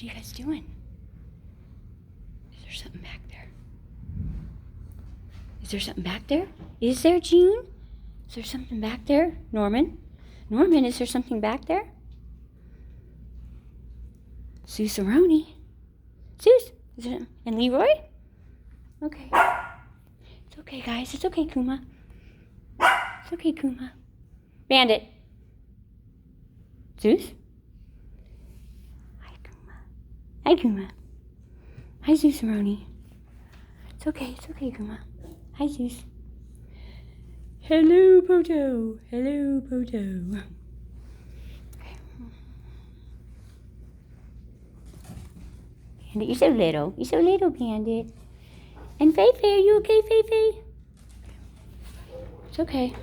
are you guys doing? Is there something back there? Is there something back there? Is there, June? Is there something back there? Norman? Norman, is there something back there? Suseroni. Sus? Is there, and Leroy? Okay. It's okay, guys. It's okay, Kuma. It's okay, Kuma. Bandit. Zeus? Hi, Kuma. Hi, Kuma. Hi, Zeusaroni. It's okay, Kuma. Hi, Zeus. Hello, Poto. Hello, Poto. Okay. Bandit, you're so little. You're so little, Bandit. And Faye, are you okay, Faye? It's okay.